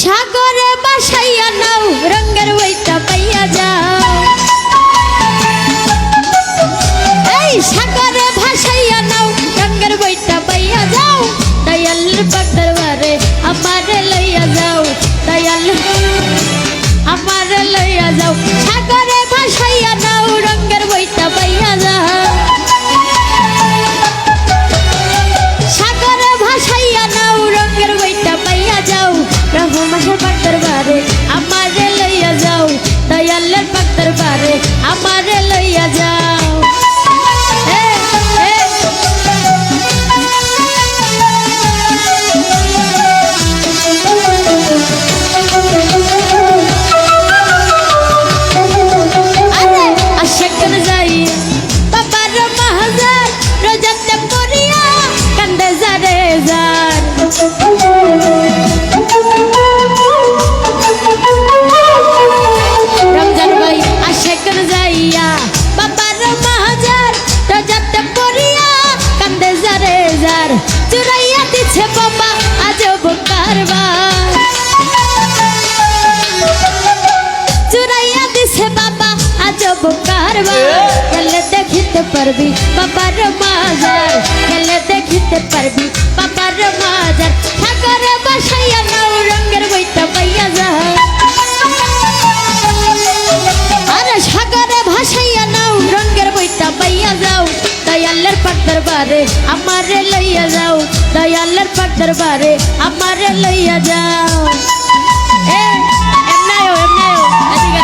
সাগরে বাসাইয়া নাও রঙের বইটা পাইয়া যাও। এই সাগরে ভাসাইয়া নাও রঙের বইটা পাইয়া যাও। দয়ালের পাক দরবারে আমারে লইয়া যাও। দয়াল আমারে লইয়া যাও। সাগরে ভাসাইয়া নাও রঙের বইটা পাইয়া যাও। সাগরে ভাসাইয়া নাও রঙের বইটা পাইয়া যাও। রহমানের পাক দরবারে আমারে লইয়া যাও। দয়ালের পাক দরবারে আমারে লইয়া যাও। রমজান ভাই আশেকর যাইয়া বাবার মাহাজার রোজাতে পড়িয়া কান্দে যারে যার। চুরাইয়া দিছে বাবা আজব কারবার। চুরাইয়া দিছে বাবা আজব কারবার। গেলে দেখিতে পারবি বাবার মাজার। গেলে দেখিতে পারবি বাবার মাজার। সাগরে বাসাইয়া নাও রঙের বইটা পাইয়া যাও। আরে সাগরে ভাসাইয়া নাও রঙের বইটা পাইয়া যাও। দয়ালের পাক দরবারে আমারে লইয়া যাও। দয়ালের পাক দরবারে আমারে লইয়া যাও। এমনায়ও এদিকে।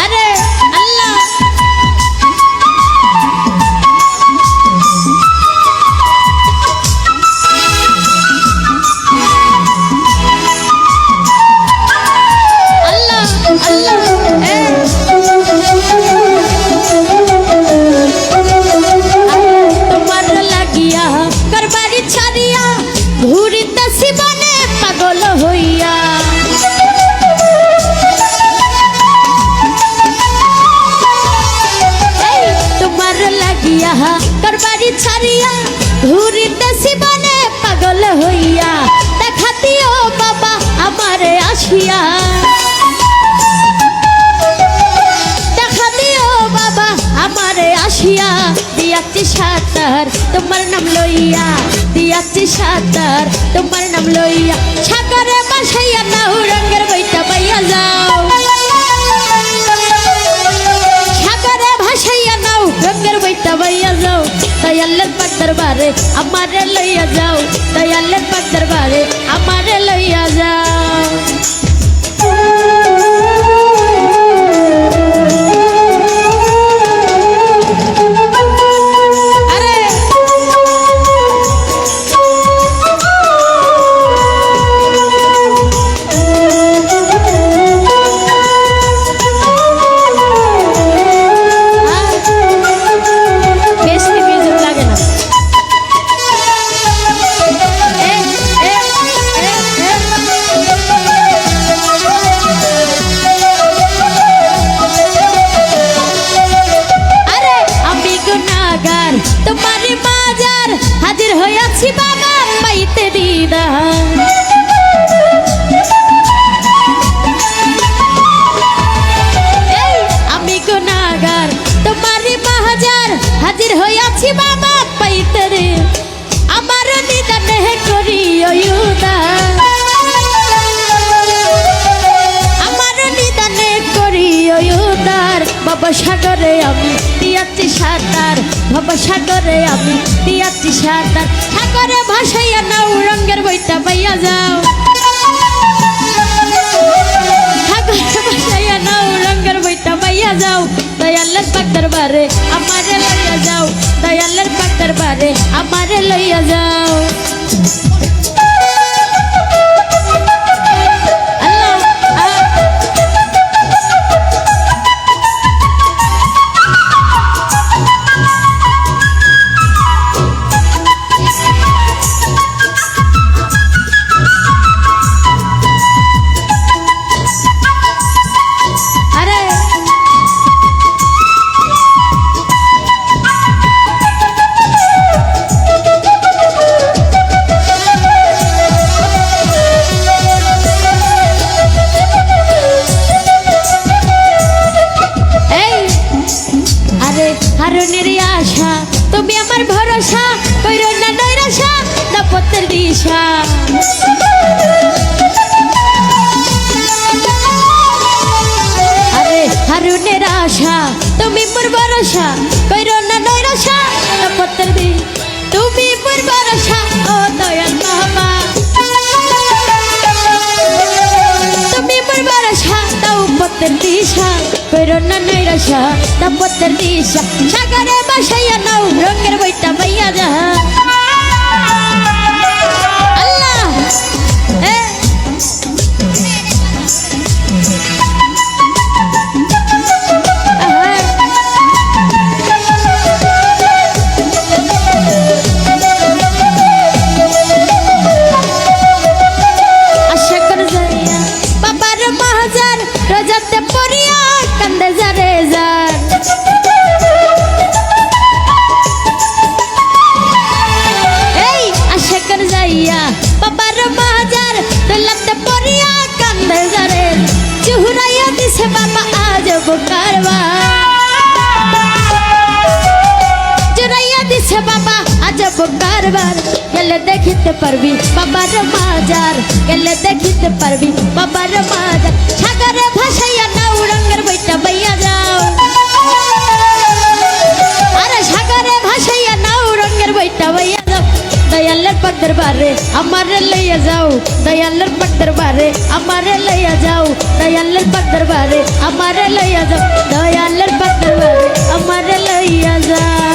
আরে আল্লাহ তোমার লাগিয়া করবারি ছাড়িয়া ঘুরিতেছি বনে পাগল হইয়া। তোমার লাগিয়া করবারি ছাড়িয়া ঘুরিতেছি বনে পাগল হইয়া। দেখা দিও বাবা আমারে আসিয়া। দেখা দিও বাবা আমারে আসিয়া। দিয়াছি সাঁতার তোমার নাম লইয়া। দিয়াছি সাঁতার তোমার নাম লইয়া। সাগরে বাসাইয়া নাও রঙের বইটা পাইয়া যাও। সাগরে ভাসাইয়া নাও রঙের বইটা পাইয়া যাও। দয়ালের পাক দরবারে আমারে লইয়া যাও। দয়ালের পাক দরবারে আমারে লইয়া যাও। তোমার বাজার হাজির হইয়াছি বাবা পাইতে দিদার। আমি গুনাহগার তোমার বাজার হাজির হইয়াছি বাবা পাইতে রে। আমার নিদানে করিও উদার। আমার নিদানে করিও উদার। বাবা সাগরে আমি দিয়াছি সাঁতার। বাবা সাগরে আমি দিয়াছি সাঁতার। সাগরে ভাসাইয়া নাও রঙের বইটা পাইয়া যাও। সাগরে ভাসাইয়া নাও রঙের বইটা পাইয়া যাও। দয়ালের পাক দরবারে আমারে লইয়া যাও। দয়ালের পাক দরবারে আমারে লইয়া যাও। দাপতের দিশা কইরো না নৈরাশা দাপতের দিশা সাগরে ভাসাইয়া নাও রঙের বইটা পাইয়া যা আল্লাহ বাবার বাজার দলাতে পরিয়া কান্দে যারে চুরাইয়া দিছে বাবা আজ কারবার চুরাইয়া দিছে বাবা আজ কারবার গেলে দেখিতে পারবি বাবার বাজার গেলে দেখিতে পারবি বাবার বাজার সাগরে ভাসাইয়া নাও রঙের বইটা বাইয়া যাও আরে সাগরে ভাসাইয়া নাও রঙের বইটা বাইয়া যাও দয়ালের পাক দরবারে আমারে লইয়া যাও দয়ালের পাক দরবারে আমারে লইয়া যাও দয়ালের পাক দরবারে আমারে লইয়া যাও দয়ালের পাক দরবারে আমারে লইয়া যাও